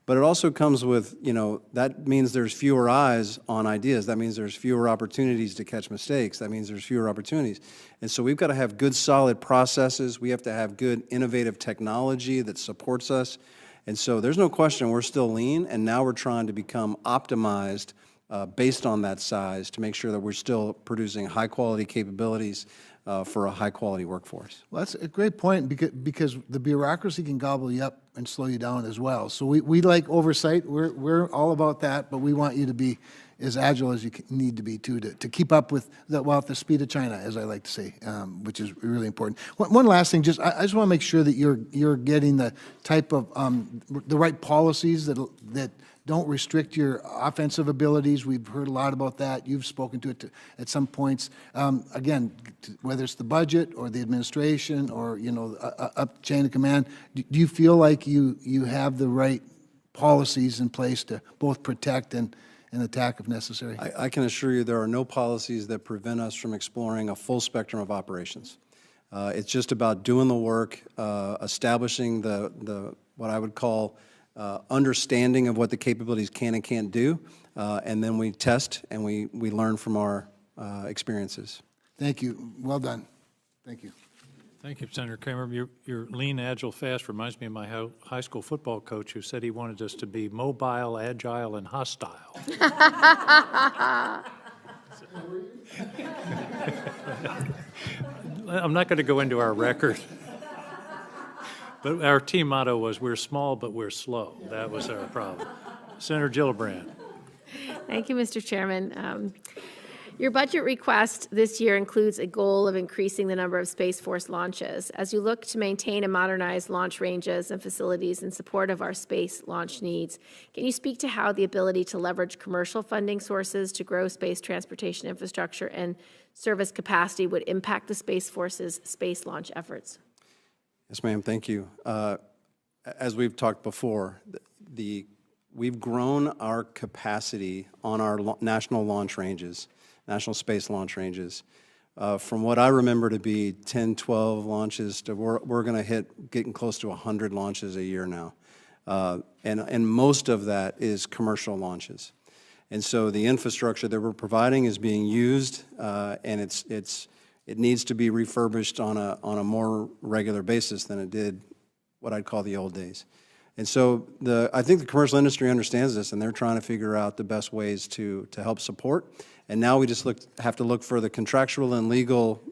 But it also comes with, you know, that means there's fewer eyes on ideas. That means there's fewer opportunities to catch mistakes. That means there's fewer opportunities. And so we've got to have good, solid processes. We have to have good, innovative technology that supports us. And so there's no question we're still lean, and now we're trying to become optimized based on that size to make sure that we're still producing high-quality capabilities for a high-quality workforce.
Well, that's a great point, because the bureaucracy can gobble you up and slow you down as well. So we like oversight. We're all about that, but we want you to be as agile as you need to be too, to keep up with at the speed of China, as I like to say, which is really important. One last thing, I just want to make sure that you're getting the type of the right policies that don't restrict your offensive abilities. We've heard a lot about that. You've spoken to it at some points. Again, whether it's the budget or the administration or, you know, up chain of command, do you feel like you have the right policies in place to both protect and attack if necessary?
I can assure you there are no policies that prevent us from exploring a full spectrum of operations. It's just about doing the work, establishing the what I would call understanding of what the capabilities can and can't do, and then we test and we learn from our experiences.
Thank you. Well done. Thank you.
Thank you, Senator Kramer. Your lean, agile, fast reminds me of my high school football coach, who said he wanted us to be mobile, agile, and hostile. I'm not going to go into our record. But our team motto was, we're small, but we're slow. That was our problem. Senator Gillibrand.
Thank you, Mr. Chairman. Your budget request this year includes a goal of increasing the number of Space Force launches. As you look to maintain and modernize launch ranges and facilities in support of our space launch needs, can you speak to how the ability to leverage commercial funding sources to grow space transportation infrastructure and service capacity would impact the Space Force's space launch efforts?
Yes, ma'am, thank you. As we've talked before, we've grown our capacity on our national launch ranges, national space launch ranges, from what I remember to be 10, 12 launches to we're going to hit getting close to 100 launches a year now. And most of that is commercial launches. And so the infrastructure that we're providing is being used, and it needs to be refurbished on a more regular basis than it did what I'd call the old days. And so I think the commercial industry understands this, and they're trying to figure out the best ways to help support. And now we just have to look for the contractual and legal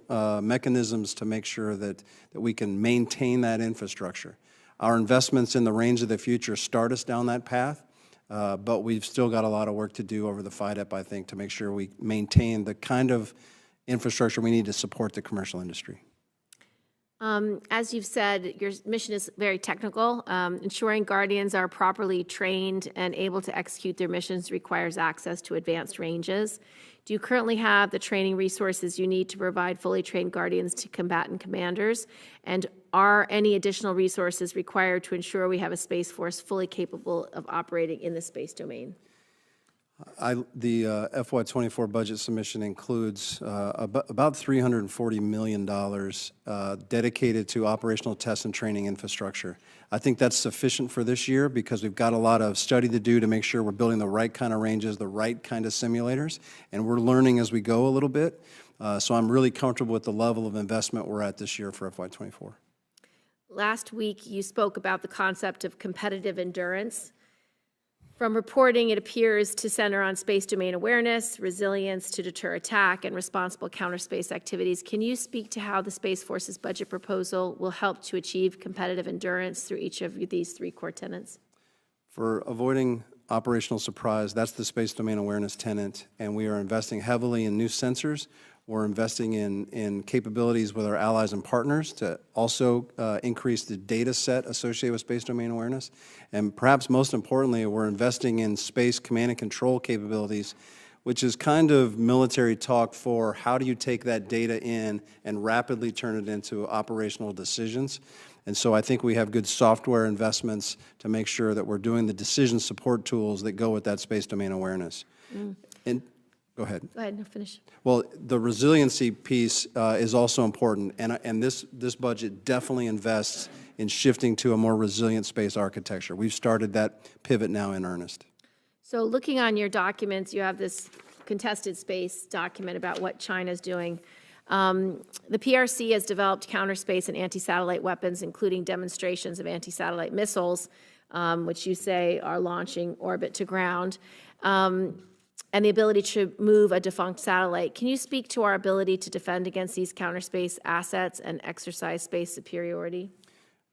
mechanisms to make sure that we can maintain that infrastructure. Our investments in the range of the future start us down that path, but we've still got a lot of work to do over the FIDEP, I think, to make sure we maintain the kind of infrastructure we need to support the commercial industry.
As you've said, your mission is very technical. Ensuring Guardians are properly trained and able to execute their missions requires access to advanced ranges. Do you currently have the training resources you need to provide fully trained Guardians to combatant commanders? And are any additional resources required to ensure we have a Space Force fully capable of operating in the space domain?
The FY24 budget submission includes about $340 million dedicated to operational test and training infrastructure. I think that's sufficient for this year because we've got a lot of study to do to make sure we're building the right kind of ranges, the right kind of simulators, and we're learning as we go a little bit. So I'm really comfortable with the level of investment we're at this year for FY24.
Last week, you spoke about the concept of competitive endurance. From reporting, it appears to center on space domain awareness, resilience to deter attack, and responsible counterspace activities. Can you speak to how the Space Force's budget proposal will help to achieve competitive endurance through each of these three core tenets?
For avoiding operational surprise, that's the space domain awareness tenet, and we are investing heavily in new sensors. We're investing in capabilities with our allies and partners to also increase the data set associated with space domain awareness. And perhaps most importantly, we're investing in space command and control capabilities, which is kind of military talk for how do you take that data in and rapidly turn it into operational decisions. And so I think we have good software investments to make sure that we're doing the decision support tools that go with that space domain awareness. And go ahead.
Go ahead, no, finish.
Well, the resiliency piece is also important, and this budget definitely invests in shifting to a more resilient space architecture. We've started that pivot now in earnest.
So looking on your documents, you have this contested space document about what China's doing. The PRC has developed counterspace and anti-satellite weapons, including demonstrations of anti-satellite missiles, which you say are launching orbit to ground. And the ability to move a defunct satellite. Can you speak to our ability to defend against these counterspace assets and exercise space superiority?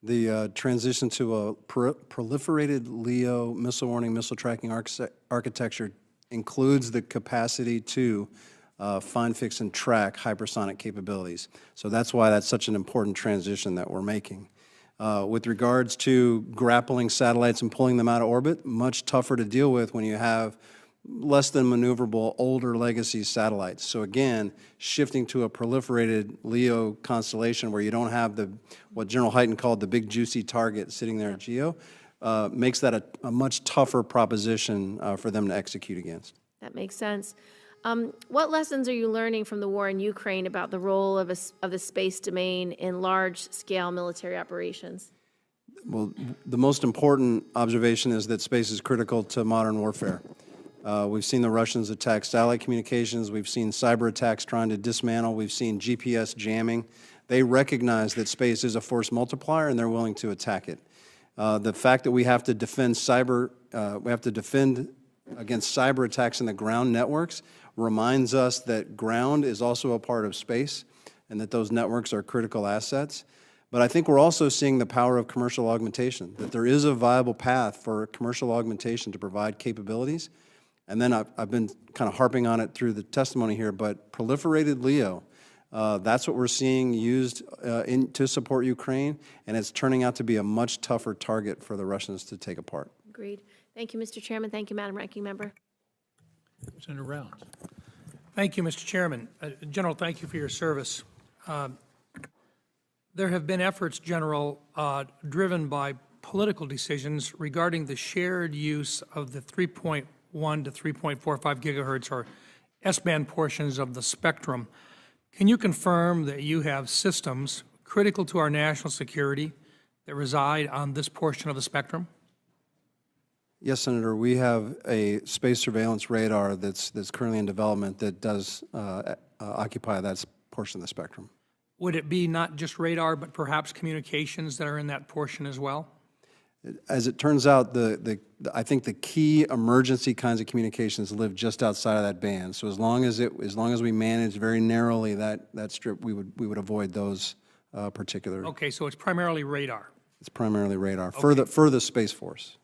The transition to a proliferated LEO missile warning, missile tracking architecture includes the capacity to find, fix, and track hypersonic capabilities. So that's why that's such an important transition that we're making. With regards to grappling satellites and pulling them out of orbit, much tougher to deal with when you have less than maneuverable older legacy satellites. So again, shifting to a proliferated LEO constellation where you don't have what General Hyten called the big juicy target sitting there at GEO, makes that a much tougher proposition for them to execute against.
That makes sense. What lessons are you learning from the war in Ukraine about the role of the space domain in large-scale military operations?
Well, the most important observation is that space is critical to modern warfare. We've seen the Russians attack satellite communications. We've seen cyber attacks trying to dismantle. We've seen GPS jamming. They recognize that space is a force multiplier, and they're willing to attack it. The fact that we have to defend against cyber attacks in the ground networks reminds us that ground is also a part of space, and that those networks are critical assets. But I think we're also seeing the power of commercial augmentation, that there is a viable path for commercial augmentation to provide capabilities. And then I've been kind of harping on it through the testimony here, but proliferated LEO, that's what we're seeing used to support Ukraine, and it's turning out to be a much tougher target for the Russians to take apart.
Agreed. Thank you, Mr. Chairman. Thank you, Madam Ranking Member.
Senator Rounds.
Thank you, Mr. Chairman. General, thank you for your service. There have been efforts, General, driven by political decisions regarding the shared use of the 3.1 to 3.45 gigahertz or S-band portions of the spectrum. Can you confirm that you have systems critical to our national security that reside on this portion of the spectrum?
Yes, Senator, we have a space surveillance radar that's currently in development that does occupy that portion of the spectrum.
Would it be not just radar, but perhaps communications that are in that portion as well?
As it turns out, I think the key emergency kinds of communications live just outside of that band. So as long as we manage very narrowly that strip, we would avoid those particular.
Okay, so it's primarily radar.
It's primarily radar for the Space Force.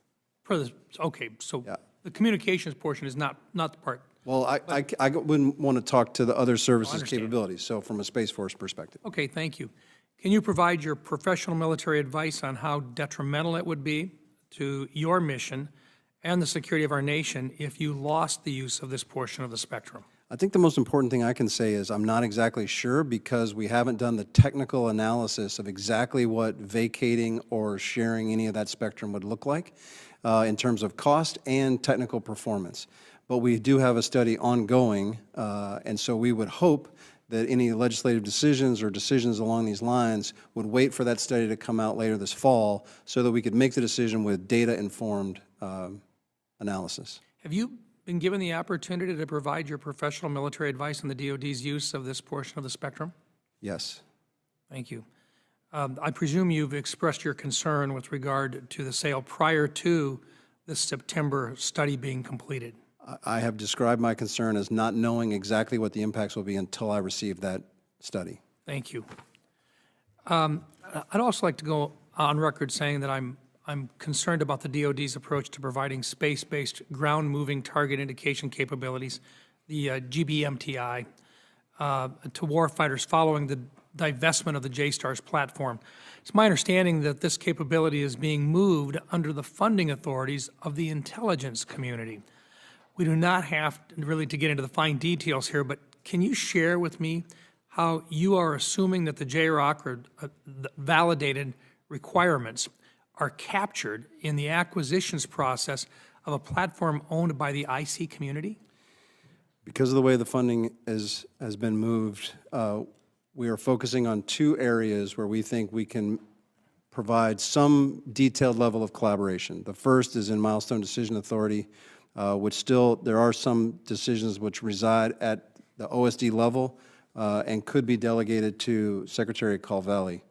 Okay, so
Yeah.
the communications portion is not the part.
Well, I wouldn't want to talk to the other services
understand.
capabilities. So from a Space Force perspective.
Okay, thank you. Can you provide your professional military advice on how detrimental it would be to your mission and the security of our nation if you lost the use of this portion of the spectrum?
I think the most important thing I can say is I'm not exactly sure because we haven't done the technical analysis of exactly what vacating or sharing any of that spectrum would look like in terms of cost and technical performance. But we do have a study ongoing, and so we would hope that any legislative decisions or decisions along these lines would wait for that study to come out later this fall so that we could make the decision with data-informed analysis.
Have you been given the opportunity to provide your professional military advice on the DoD's use of this portion of the spectrum?
Yes.
Thank you. I presume you've expressed your concern with regard to the sale prior to this September study being completed.
I have described my concern as not knowing exactly what the impacts will be until I receive that study.
Thank you. I'd also like to go on record saying that I'm concerned about the DoD's approach to providing space-based ground-moving target indication capabilities, the GBMTI, to warfighters following the divestment of the JSTARS platform. It's my understanding that this capability is being moved under the funding authorities of the intelligence community. We do not have really to get into the fine details here, but can you share with me how you are assuming that the JROC or the validated requirements are captured in the acquisitions process of a platform owned by the IC community?
Because of the way the funding has been moved, we are focusing on two areas where we think we can provide some detailed level of collaboration. The first is in Milestone Decision Authority, which still, there are some decisions which reside at the OSD level and could be delegated to Secretary Colvelli.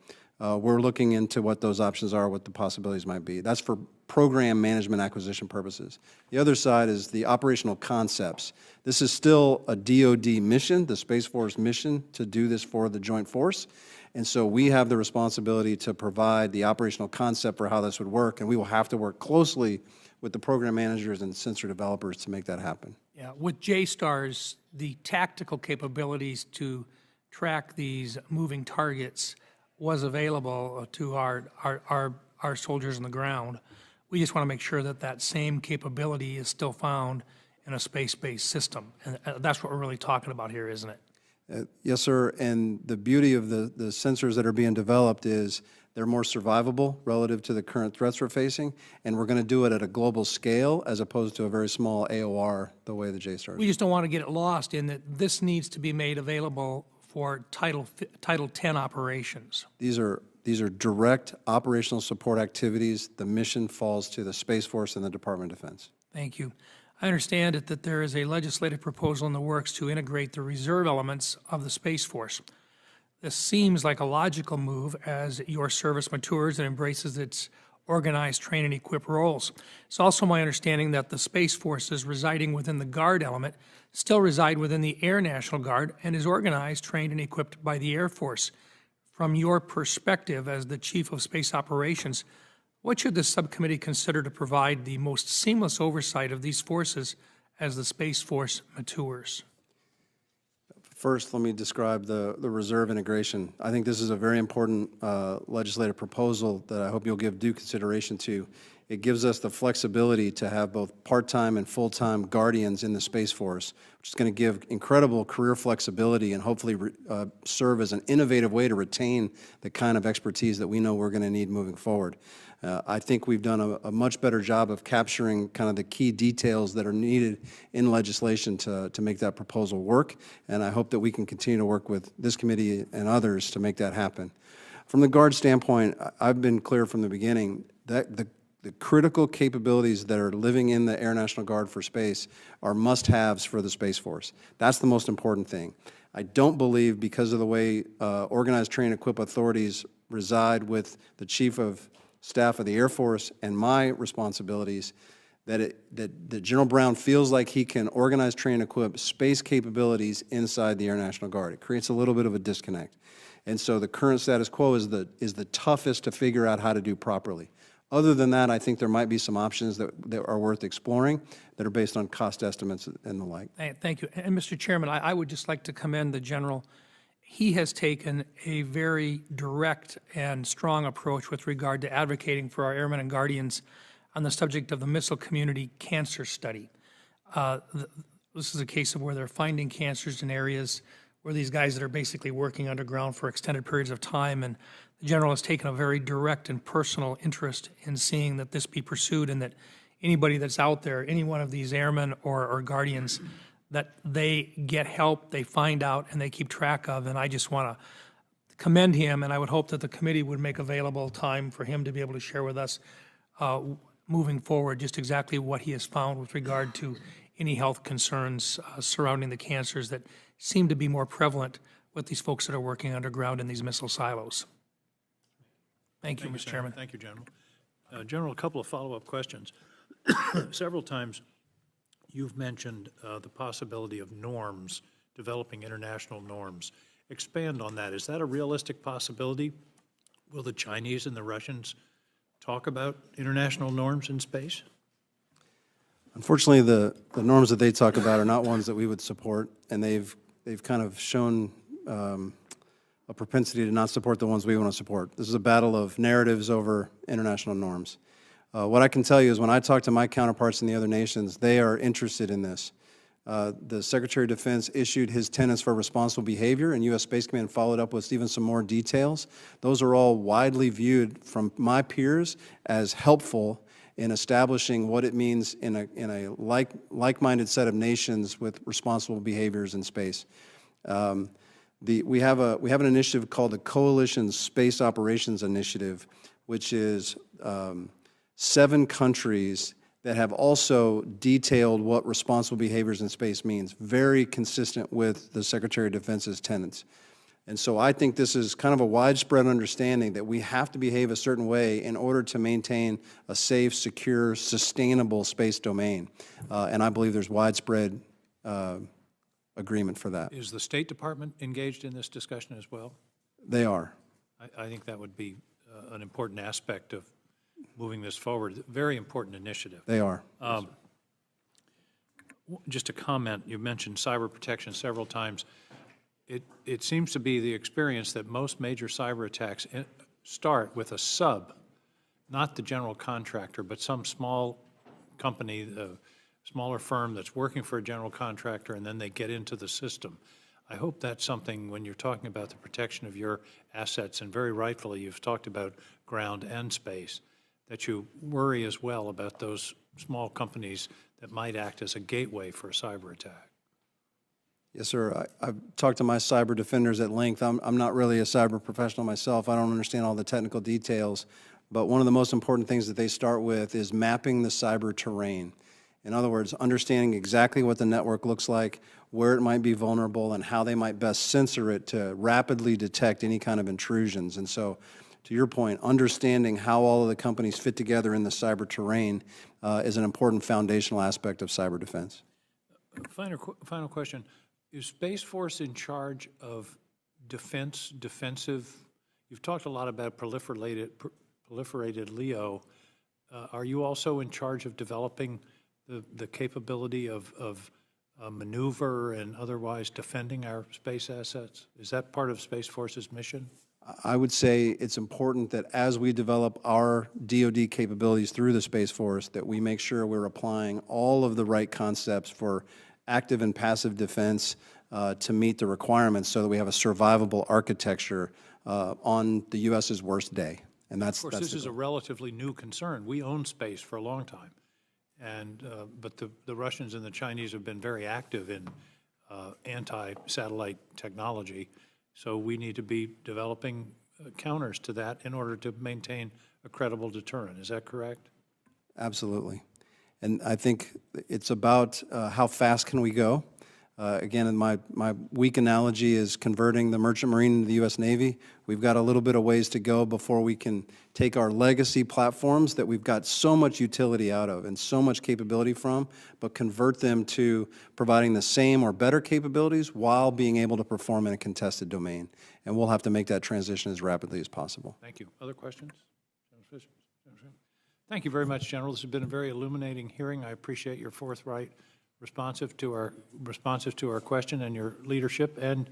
We're looking into what those options are, what the possibilities might be. That's for program management acquisition purposes. The other side is the operational concepts. This is still a DoD mission, the Space Force mission, to do this for the Joint Force. And so we have the responsibility to provide the operational concept for how this would work, and we will have to work closely with the program managers and sensor developers to make that happen.
Yeah, with JSTARS, the tactical capabilities to track these moving targets was available to our soldiers on the ground. We just want to make sure that that same capability is still found in a space-based system. And that's what we're really talking about here, isn't it?
Yes, sir, and the beauty of the sensors that are being developed is they're more survivable relative to the current threats we're facing, and we're going to do it at a global scale as opposed to a very small AOR the way the JSTARS.
We just don't want to get it lost in that this needs to be made available for Title 10 operations.
These are direct operational support activities. The mission falls to the Space Force and the Department of Defense.
Thank you. I understand that there is a legislative proposal in the works to integrate the reserve elements of the Space Force. This seems like a logical move as your service matures and embraces its organized, train, and equip roles. It's also my understanding that the Space Forces residing within the Guard element still reside within the Air National Guard and is organized, trained, and equipped by the Air Force. From your perspective as the Chief of Space Operations, what should this subcommittee consider to provide the most seamless oversight of these forces as the Space Force matures?
First, let me describe the reserve integration. I think this is a very important legislative proposal that I hope you'll give due consideration to. It gives us the flexibility to have both part-time and full-time guardians in the Space Force, which is going to give incredible career flexibility and hopefully serve as an innovative way to retain the kind of expertise that we know we're going to need moving forward. I think we've done a much better job of capturing kind of the key details that are needed in legislation to make that proposal work, and I hope that we can continue to work with this committee and others to make that happen. From the Guard standpoint, I've been clear from the beginning that the critical capabilities that are living in the Air National Guard for space are must-haves for the Space Force. That's the most important thing. I don't believe, because of the way organized, train, equip authorities reside with the Chief of Staff of the Air Force and my responsibilities, that General Brown feels like he can organize, train, equip space capabilities inside the Air National Guard. It creates a little bit of a disconnect. And so the current status quo is the toughest to figure out how to do properly. Other than that, I think there might be some options that are worth exploring that are based on cost estimates and the like.
Thank you. And Mr. Chairman, I would just like to commend the General. He has taken a very direct and strong approach with regard to advocating for our airmen and guardians on the subject of the missile community cancer study. This is a case of where they're finding cancers in areas where these guys that are basically working underground for extended periods of time, and the General has taken a very direct and personal interest in seeing that this be pursued, and that anybody that's out there, any one of these airmen or guardians, that they get help, they find out, and they keep track of. And I just want to commend him, and I would hope that the committee would make available time for him to be able to share with us moving forward just exactly what he has found with regard to any health concerns surrounding the cancers that seem to be more prevalent with these folks that are working underground in these missile silos. Thank you, Mr. Chairman.
Thank you, General. General, a couple of follow-up questions. Several times you've mentioned the possibility of norms, developing international norms. Expand on that. Is that a realistic possibility? Will the Chinese and the Russians talk about international norms in space?
Unfortunately, the norms that they talk about are not ones that we would support, and they've kind of shown a propensity to not support the ones we want to support. This is a battle of narratives over international norms. What I can tell you is when I talk to my counterparts in the other nations, they are interested in this. The Secretary of Defense issued his tenets for responsible behavior, and U.S. Space Command followed up with even some more details. Those are all widely viewed from my peers as helpful in establishing what it means in a like-minded set of nations with responsible behaviors in space. We have an initiative called the Coalition Space Operations Initiative, which is 7 countries that have also detailed what responsible behaviors in space means, very consistent with the Secretary of Defense's tenets. And so I think this is kind of a widespread understanding that we have to behave a certain way in order to maintain a safe, secure, sustainable space domain. And I believe there's widespread agreement for that.
Is the State Department engaged in this discussion as well?
They are.
I think that would be an important aspect of moving this forward. Very important initiative.
They are.
Just a comment, you mentioned cyber protection several times. It seems to be the experience that most major cyber attacks start with a sub, not the general contractor, but some small company, smaller firm that's working for a general contractor, and then they get into the system. I hope that's something, when you're talking about the protection of your assets, and very rightfully you've talked about ground and space, that you worry as well about those small companies that might act as a gateway for a cyber attack.
Yes, sir. I've talked to my cyber defenders at length. I'm not really a cyber professional myself. I don't understand all the technical details, but one of the most important things that they start with is mapping the cyber terrain. In other words, understanding exactly what the network looks like, where it might be vulnerable, and how they might best censor it to rapidly detect any kind of intrusions. And so, to your point, understanding how all of the companies fit together in the cyber terrain is an important foundational aspect of cyber defense.
Final question. Is Space Force in charge of defensive? You've talked a lot about proliferated LEO. Are you also in charge of developing the capability of maneuver and otherwise defending our space assets? Is that part of Space Force's mission?
I would say it's important that as we develop our DoD capabilities through the Space Force, that we make sure we're applying all of the right concepts for active and passive defense to meet the requirements so that we have a survivable architecture on the U.S.'s worst day. And that's,
Of course, this is a relatively new concern. We own space for a long time, and but the Russians and the Chinese have been very active in anti-satellite technology, so we need to be developing counters to that in order to maintain a credible deterrent. Is that correct?
Absolutely. And I think it's about how fast can we go. Again, my weak analogy is converting the Merchant Marine into the U.S. Navy. We've got a little bit of ways to go before we can take our legacy platforms that we've got so much utility out of and so much capability from, but convert them to providing the same or better capabilities while being able to perform in a contested domain. And we'll have to make that transition as rapidly as possible.
Thank you. Other questions? General Fisher? Thank you very much, General. This has been a very illuminating hearing. I appreciate your forthright responsive to our question and your leadership and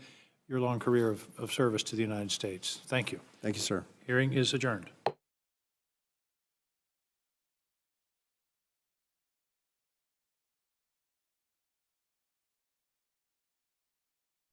your long career of service to the United States. Thank you.
Thank you, sir.
Hearing is adjourned.